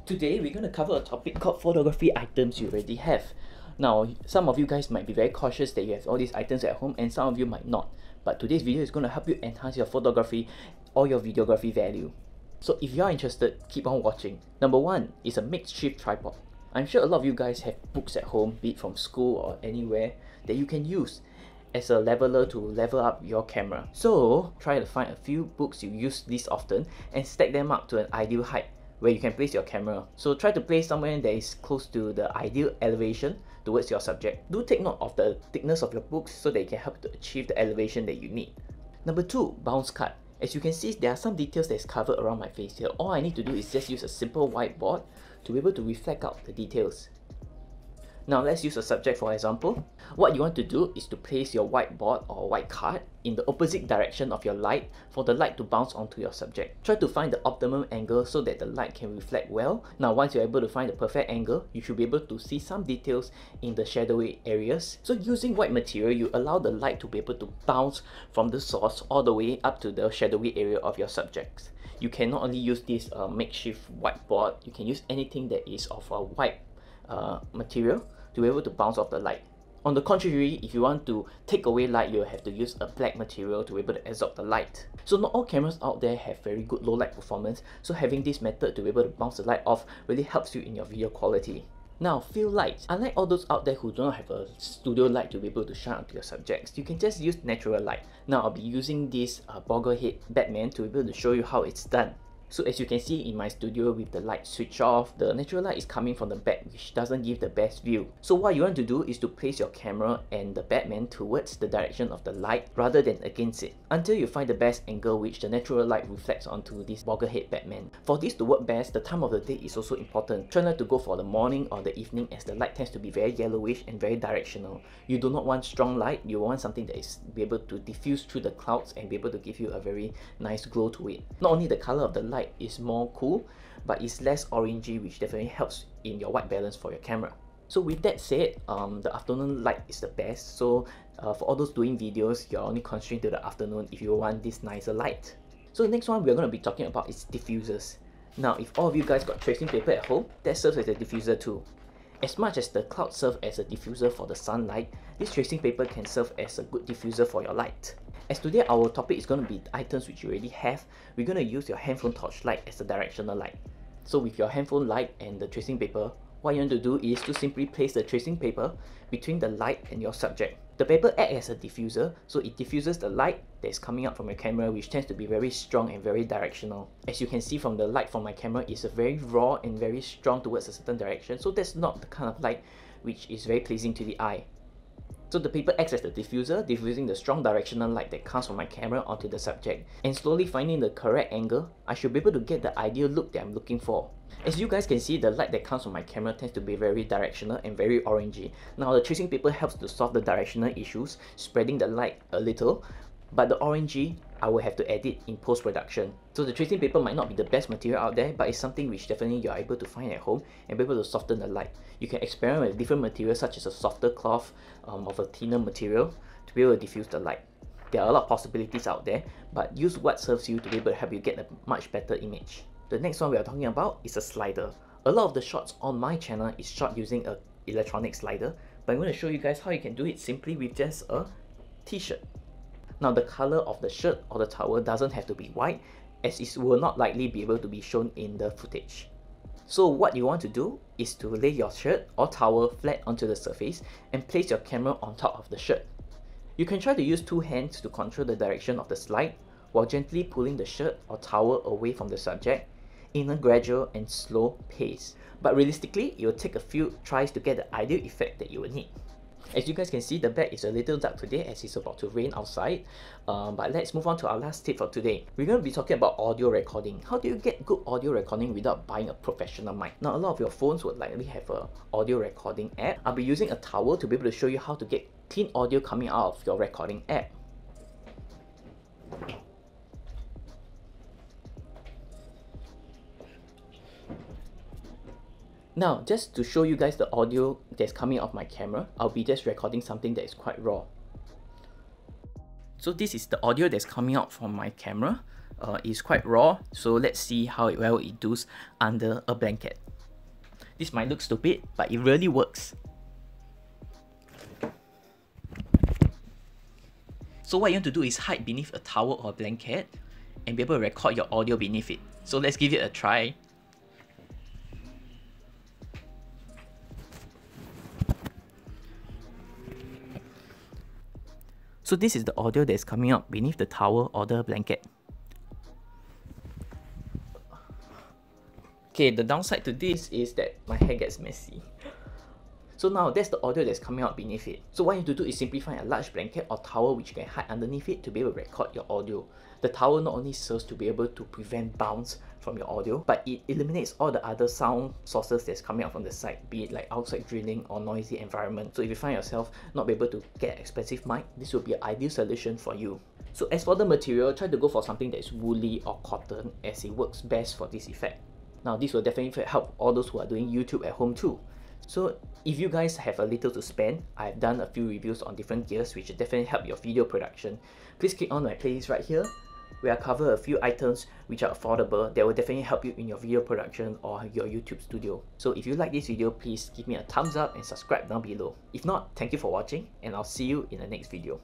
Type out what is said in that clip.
Today we're going to cover a topic called photography items you already have. Now, some of you guys might be very cautious that you have all these items at home, and some of you might not. But today's video is going to help you enhance your photography or your videography value. So if you are interested, keep on watching. Number one is a makeshift tripod. I'm sure a lot of you guys have books at home, be it from school or anywhere, that you can use as a leveler to level up your camera. So try to find a few books you use this often and stack them up to an ideal height where you can place your camera. So try to place somewhere that is close to the ideal elevation towards your subject. Do take note of the thickness of your books so that it can help to achieve the elevation that you need. Number two, bounce cut. As you can see, there are some details that is covered around my face here. All I need to do is just use a simple whiteboard to be able to reflect out the details. Now let's use a subject for example. What you want to do is to place your whiteboard or white card in the opposite direction of your light for the light to bounce onto your subject. Try to find the optimum angle so that the light can reflect well. Now once you're able to find the perfect angle, you should be able to see some details in the shadowy areas. So using white material, you allow the light to be able to bounce from the source all the way up to the shadowy area of your subjects. You can not only use this makeshift whiteboard, you can use anything that is of a white material to be able to bounce off the light. On the contrary, if you want to take away light, you have to use a black material to be able to absorb the light. So not all cameras out there have very good low light performance, so having this method to be able to bounce the light off really helps you in your video quality. Now, field lights. Unlike all those out there who do not have a studio light to be able to shine onto your subjects, you can just use natural light. Now, I'll be using this Bogglehead Batman to be able to show you how it's done. So as you can see in my studio with the light switch off, the natural light is coming from the back, which doesn't give the best view. So what you want to do is to place your camera and the Batman towards the direction of the light rather than against it, until you find the best angle which the natural light reflects onto this Bogglehead Batman. For this to work best, the time of the day is also important. Try not to go for the morning or the evening, as the light tends to be very yellowish and very directional. You do not want strong light, you want something that is be able to diffuse through the clouds and be able to give you a very nice glow to it. Not only the color of the light is more cool, but it's less orangey, which definitely helps in your white balance for your camera. So with that said, the afternoon light is the best. So for all those doing videos, you're only constrained to the afternoon if you want this nicer light. So the next one we're going to be talking about is diffusers. Now if all of you guys got tracing paper at home, that serves as a diffuser too. As much as the cloud serves as a diffuser for the sunlight, this tracing paper can serve as a good diffuser for your light. As today our topic is going to be items which you already have, we're going to use your handphone torchlight as a directional light. So with your handphone light and the tracing paper, what you want to do is to simply place the tracing paper between the light and your subject. The paper acts as a diffuser, so it diffuses the light that is coming out from your camera, which tends to be very strong and very directional. As you can see from the light from my camera, it's a very raw and very strong towards a certain direction, so that's not the kind of light which is very pleasing to the eye. So the paper acts as the diffuser, diffusing the strong directional light that comes from my camera onto the subject. And slowly finding the correct angle, I should be able to get the ideal look that I'm looking for. As you guys can see, the light that comes from my camera tends to be very directional and very orangey. Now the tracing paper helps to solve the directional issues, spreading the light a little, but the orangey I will have to edit in post-production. So the tracing paper might not be the best material out there, but it's something which definitely you are able to find at home and be able to soften the light. You can experiment with different materials such as a softer cloth of a thinner material to be able to diffuse the light. There are a lot of possibilities out there, but use what serves you to be able to help you get a much better image. The next one we are talking about is a slider. A lot of the shots on my channel is shot using an electronic slider, but I'm going to show you guys how you can do it simply with just a t-shirt. Now the color of the shirt or the towel doesn't have to be white, as it will not likely be able to be shown in the footage. So what you want to do is to lay your shirt or towel flat onto the surface and place your camera on top of the shirt. You can try to use two hands to control the direction of the slide while gently pulling the shirt or towel away from the subject in a gradual and slow pace. But realistically, it will take a few tries to get the ideal effect that you will need. As you guys can see, the back is a little dark today as it's about to rain outside. But let's move on to our last tip for today. We're going to be talking about audio recording. How do you get good audio recording without buying a professional mic? Now, a lot of your phones would likely have an audio recording app. I'll be using a towel to be able to show you how to get clean audio coming out of your recording app. Now, just to show you guys the audio that's coming off my camera, I'll be just recording something that is quite raw. So this is the audio that's coming out from my camera. It's quite raw, so let's see how well it does under a blanket. This might look stupid, but it really works. So what you want to do is hide beneath a towel or a blanket and be able to record your audio beneath it. So let's give it a try. So this is the audio that is coming out beneath the towel or the blanket. Okay, the downside to this is that my hair gets messy. So now that's the audio that's coming out beneath it. So what you have to do is simply find a large blanket or towel which you can hide underneath it to be able to record your audio. The towel not only serves to be able to prevent bounce from your audio, but it eliminates all the other sound sources that's coming out from the side, be it like outside drilling or noisy environment. So if you find yourself not be able to get an expensive mic, this will be an ideal solution for you. So as for the material, try to go for something that is woolly or cotton, as it works best for this effect. Now this will definitely help all those who are doing YouTube at home too. So if you guys have a little to spend, I've done a few reviews on different gears which will definitely help your video production. Please click on my playlist right here, where I cover a few items which are affordable that will definitely help you in your video production or your YouTube studio. So if you like this video, please give me a thumbs up and subscribe down below. If not, thank you for watching and I'll see you in the next video.